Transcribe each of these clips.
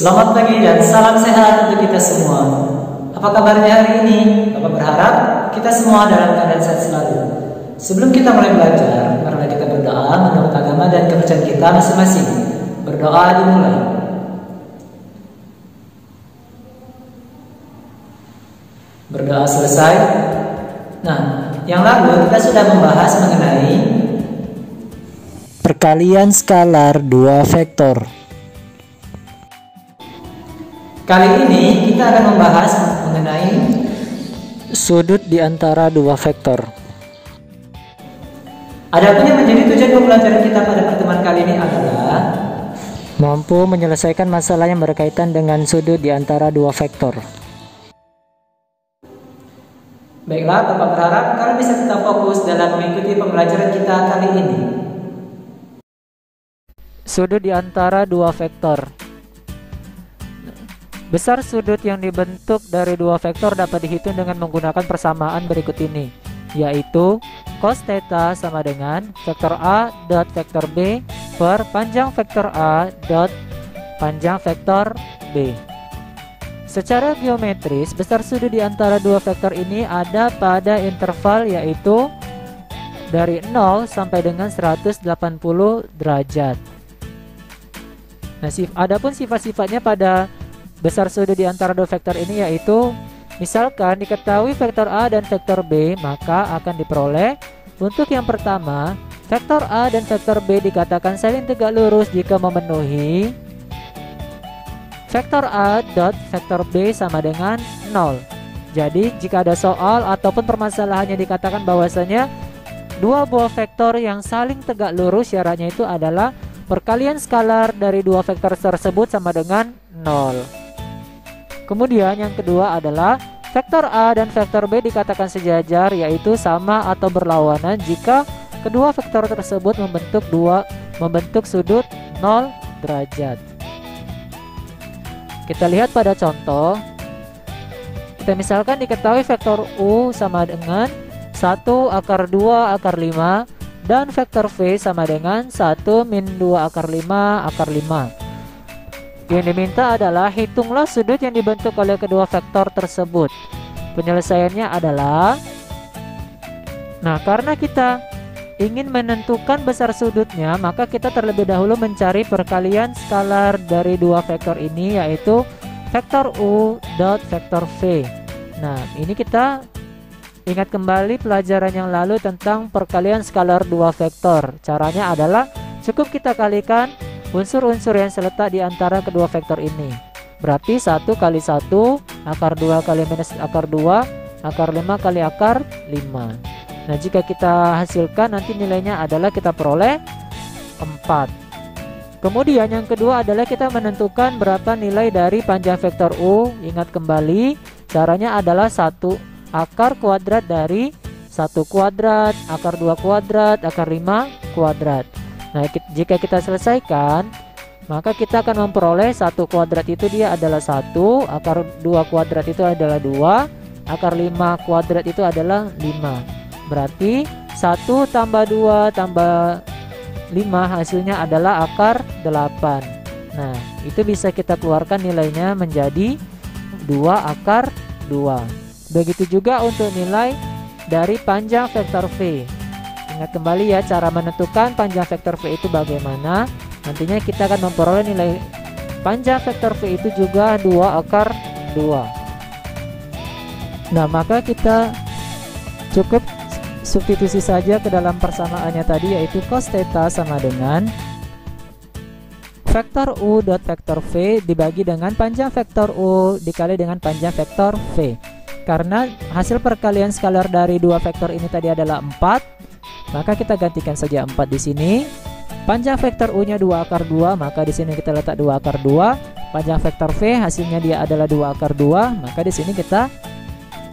Selamat pagi dan salam sehat untuk kita semua. Apa kabarnya hari ini? Bapak berharap kita semua dalam keadaan sehat selalu. Sebelum kita mulai belajar, marilah kita berdoa menurut agama dan kepercayaan kita masing-masing. Berdoa dimulai. Berdoa selesai. Nah, yang lalu kita sudah membahas mengenai perkalian skalar dua vektor. Kali ini kita akan membahas mengenai sudut di antara dua vektor. Adapun yang menjadi tujuan pembelajaran kita pada pertemuan kali ini adalah mampu menyelesaikan masalah yang berkaitan dengan sudut di antara dua vektor. Baiklah, Bapak berharap kalian bisa tetap fokus dalam mengikuti pembelajaran kita kali ini. Sudut di antara dua vektor. Besar sudut yang dibentuk dari dua vektor dapat dihitung dengan menggunakan persamaan berikut ini, yaitu cos theta sama dengan vektor A dot vektor B per panjang vektor A dot panjang vektor B. Secara geometris, besar sudut di antara dua vektor ini ada pada interval yaitu dari 0 sampai dengan 180 derajat. Nah, adapun sifat-sifatnya pada besar sudut di antara dua vektor ini yaitu misalkan diketahui vektor A dan vektor B, maka akan diperoleh untuk yang pertama vektor A dan vektor B dikatakan saling tegak lurus jika memenuhi vektor A dot vektor B sama dengan 0. Jadi jika ada soal ataupun permasalahannya dikatakan bahwasanya dua buah vektor yang saling tegak lurus, syaratnya itu adalah perkalian skalar dari dua vektor tersebut sama dengan 0. Kemudian yang kedua adalah vektor A dan vektor B dikatakan sejajar, yaitu sama atau berlawanan jika kedua vektor tersebut membentuk sudut 0 derajat. Kita lihat pada contoh. Kita misalkan diketahui vektor U sama dengan 1 akar 2 akar 5 dan vektor V sama dengan 1 min 2 akar 5 akar 5. Yang diminta adalah hitunglah sudut yang dibentuk oleh kedua vektor tersebut. Penyelesaiannya adalah, nah karena kita ingin menentukan besar sudutnya, maka kita terlebih dahulu mencari perkalian skalar dari dua vektor ini, yaitu vektor U dot vektor V. Nah, ini kita ingat kembali pelajaran yang lalu tentang perkalian skalar dua vektor. Caranya adalah cukup kita kalikan unsur-unsur yang terletak di antara kedua vektor ini. Berarti 1 kali 1 akar 2 kali minus akar 2 akar 5 kali akar 5. Nah, jika kita hasilkan nanti nilainya adalah kita peroleh 4. Kemudian yang kedua adalah kita menentukan berapa nilai dari panjang vektor U. Ingat kembali, caranya adalah 1 akar kuadrat dari 1 kuadrat, akar 2 kuadrat, akar 5 kuadrat. Nah, jika kita selesaikan, maka kita akan memperoleh 1 kuadrat itu dia adalah 1, akar 2 kuadrat itu adalah 2, akar 5 kuadrat itu adalah 5. Berarti 1 tambah 2 tambah 5 hasilnya adalah akar 8. Nah, itu bisa kita keluarkan nilainya menjadi 2 akar 2. Begitu juga untuk nilai dari panjang vektor V. Ingat kembali ya, cara menentukan panjang vektor V itu bagaimana. Nantinya kita akan memperoleh nilai panjang vektor V itu juga 2 akar 2. Nah, maka kita cukup substitusi saja ke dalam persamaannya tadi, yaitu cos theta sama dengan vektor U dot vektor V dibagi dengan panjang vektor U dikali dengan panjang vektor V. Karena hasil perkalian skalar dari dua vektor ini tadi adalah 4, maka kita gantikan saja 4 di sini. Panjang vektor U-nya 2 akar 2, maka di sini kita letak 2 akar 2. Panjang vektor V hasilnya dia adalah 2 akar 2, maka di sini kita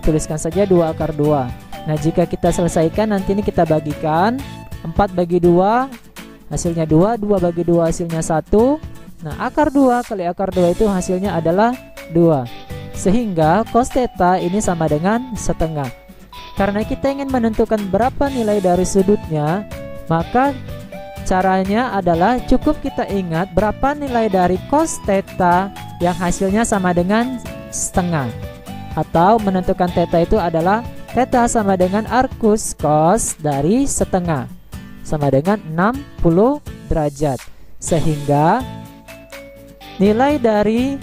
tuliskan saja 2 akar 2. Nah, jika kita selesaikan nanti ini kita bagikan 4 bagi 2 hasilnya 2, 2 bagi 2 hasilnya 1. Nah, akar 2 kali akar 2 itu hasilnya adalah 2. Sehingga cos theta ini sama dengan setengah. Karena kita ingin menentukan berapa nilai dari sudutnya, maka caranya adalah cukup kita ingat berapa nilai dari cos theta yang hasilnya sama dengan setengah. Atau menentukan theta itu adalah theta sama dengan arcus cos dari setengah, sama dengan 60 derajat. Sehingga nilai dari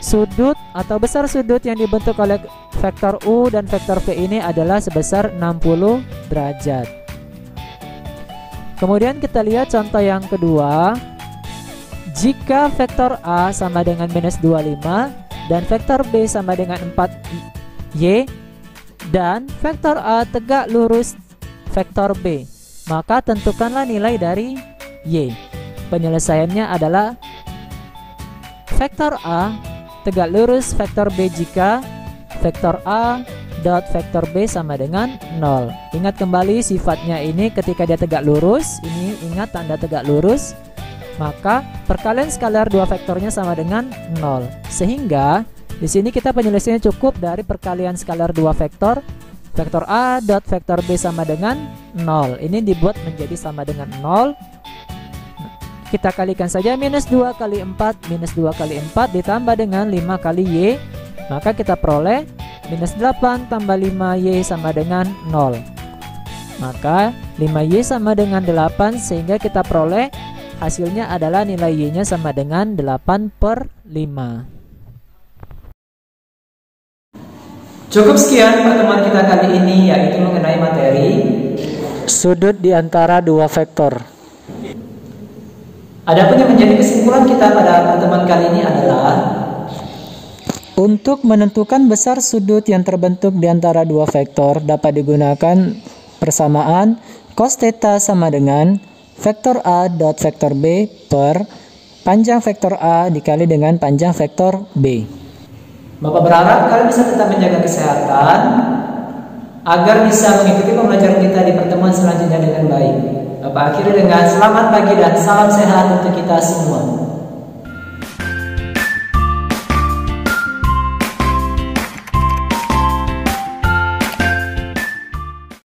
sudut atau besar sudut yang dibentuk oleh vektor U dan vektor V ini adalah sebesar 60 derajat. Kemudian kita lihat contoh yang kedua. Jika vektor A sama dengan minus 25 dan vektor B sama dengan 4Y dan vektor A tegak lurus vektor B, maka tentukanlah nilai dari Y. Penyelesaiannya adalah vektor A tegak lurus vektor B jika vektor A dot vektor B sama dengan 0. Ingat kembali sifatnya ini ketika dia tegak lurus, ini ingat tanda tegak lurus, maka perkalian skalar dua vektornya sama dengan 0. Sehingga di sini kita penyelesaiannya cukup dari perkalian skalar dua vektor. Vektor A dot vektor B sama dengan 0. Ini dibuat menjadi sama dengan 0. Kita kalikan saja minus 2 kali 4. Minus 2 kali 4 ditambah dengan 5 kali Y. Maka kita peroleh minus 8 tambah 5Y sama dengan 0. Maka 5Y sama dengan 8, sehingga kita peroleh hasilnya adalah nilai Y-nya sama dengan 8/5. Cukup sekian pertemuan kita kali ini, yaitu mengenai materi sudut di antara dua vektor. Adapun yang menjadi kesimpulan kita pada pertemuan kali ini adalah untuk menentukan besar sudut yang terbentuk di antara dua vektor dapat digunakan persamaan cos theta sama dengan vektor A dot vektor B per panjang vektor A dikali dengan panjang vektor B. Bapak berharap kalian bisa tetap menjaga kesehatan agar bisa mengikuti pembelajaran kita di pertemuan selanjutnya dengan baik. Bapak akhiri dengan selamat pagi dan salam sehat untuk kita semua.